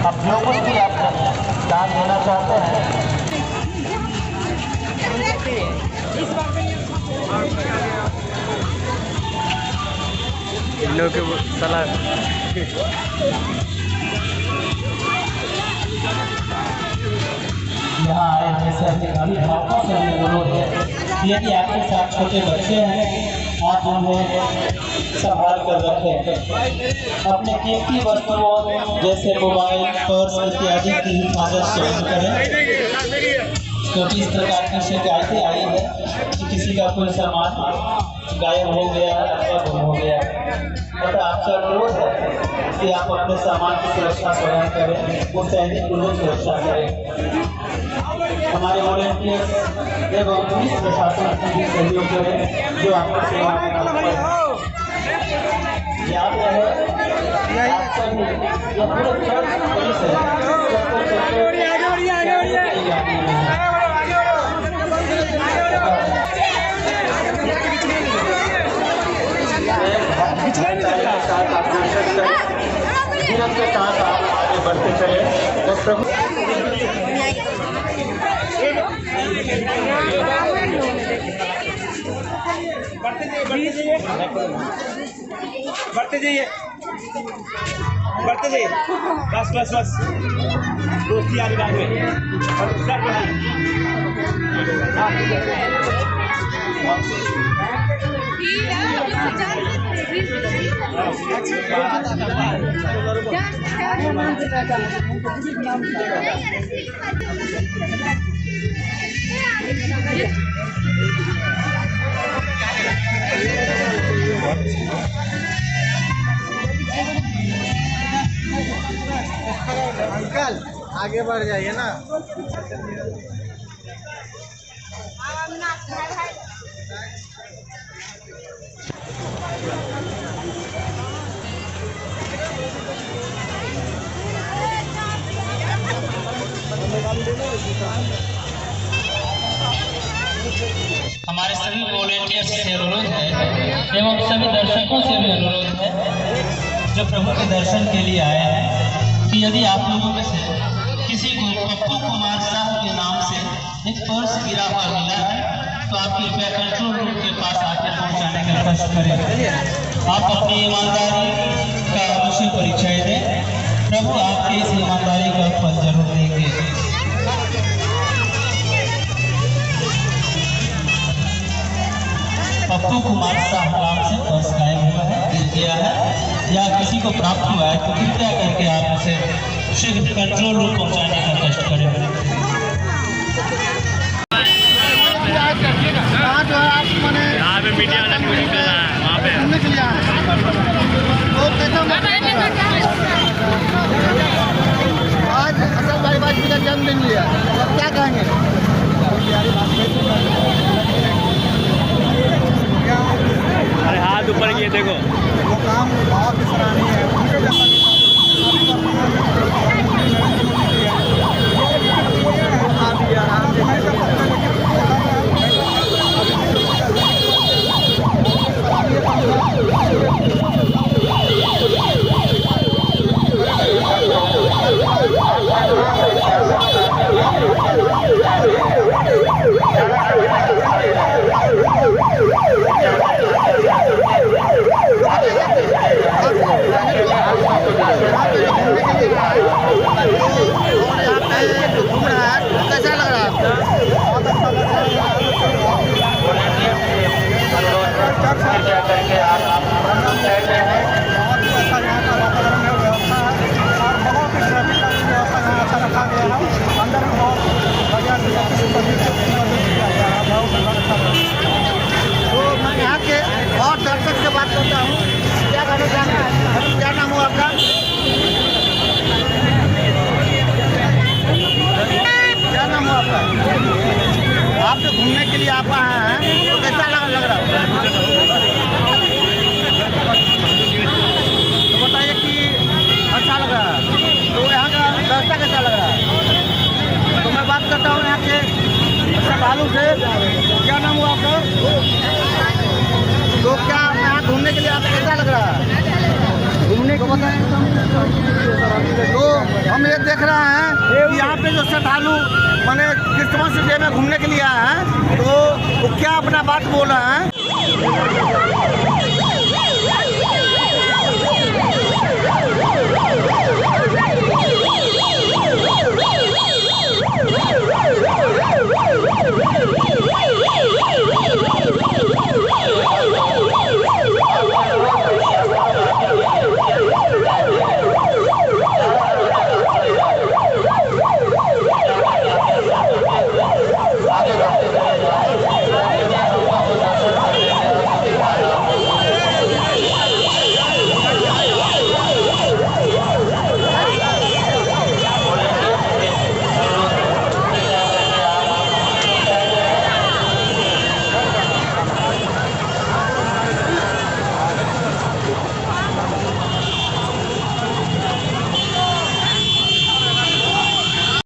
अब जो कुछ भी आप दान देना चाहते हैं लोग सलाह यहाँ आए हैं सभी अभिभावकों से अनुरोध है यदि आपके साथ छोटे बच्चे हैं आप उन्हें संभाल कर रखें। अपने कीमती वस्तुओं जैसे मोबाइल, पर्स इत्यादि की हिफाजत स्वयं करें, क्योंकि इस प्रकार की शिकायतें आई है कि किसी का कोई सामान गायब हो गया अथवा गुम हो गया। अतः आपसे अनुरोध है कि आप अपने सामान की सुरक्षा स्वयं करें, मुस्तैदी पूर्वक सुरक्षा करें। हमारे वॉलंटियर्स एवं पुलिस प्रशासन भी सहयोग करें जो आपको सेवा में याद रहे आप सभी ये पूरे चर्च पुलिस है। जीवन के साथ आप आगे बढ़ते चले तो प्रभु बढ़ते जाइए बस बस बस दोस्ती आ रही बात में अंकल आगे बढ़ जाइए ना। हमारे सभी वॉलंटियर्स से अनुरोध है एवं सभी दर्शकों से भी अनुरोध है जो प्रभु के दर्शन के लिए आए हैं कि यदि आप लोगों में से किसी को पप्पू कुमार साहब के नाम से एक पर्स गिरा हुआ मिला है तो आप कृपया कंट्रोल रूम के पास आकर पहुंचाने का कष्ट करें। आप अपनी ईमानदारी का अवश्य परिचय दें, प्रभु आपके इस ईमानदारी का फल जरूर देंगे। पप्पू कुमार साहब नाम से पर्स गायब हुआ है, गिर गया है या किसी को प्राप्त हुआ है तो कृपया करके आप उसे शीघ्र कंट्रोल रूम पहुंचाने का कष्ट करें। यहाँ पे मीडिया वाला कुछ कर रहा है वहाँ पे आज अटल भाई वाजपेयी का जन्मदिन लिया, अब क्या कहेंगे? अरे हाथ ऊपर किए देखो, वो काम बहुत सराहनीय है। कैसा लग रहा है? बहुत अच्छा लग रहा है। बहुत अच्छा यहाँ का वातावरण है, व्यवस्था है और बहुत ही ट्रैफिक का भी व्यवस्था यहाँ अच्छा रखा गया है। अंदर में बहुत बढ़िया से सभी किया गया है, बहुत अच्छा लग रहा है। तो मैं यहाँ के और दर्शक से बात करता हूँ, क्या कहना चाहते हैं? क्या नाम हुआ आपका? क्या नाम हुआ आपका? आप जो घूमने के लिए आप आए हैं तो कैसा लग रहा है? तो बताइए कि अच्छा लग रहा है, तो यहाँ का रास्ता कैसा लग रहा है? तो मैं बात करता हूँ यहाँ के श्रद्धालु से। क्या नाम हुआ आपका? तो हम ये देख रहे हैं कि यहाँ पे जो श्रद्धालु माने क्रिसमस डे में घूमने के लिए आए हैं, तो वो क्या अपना बात बोल रहे हैं।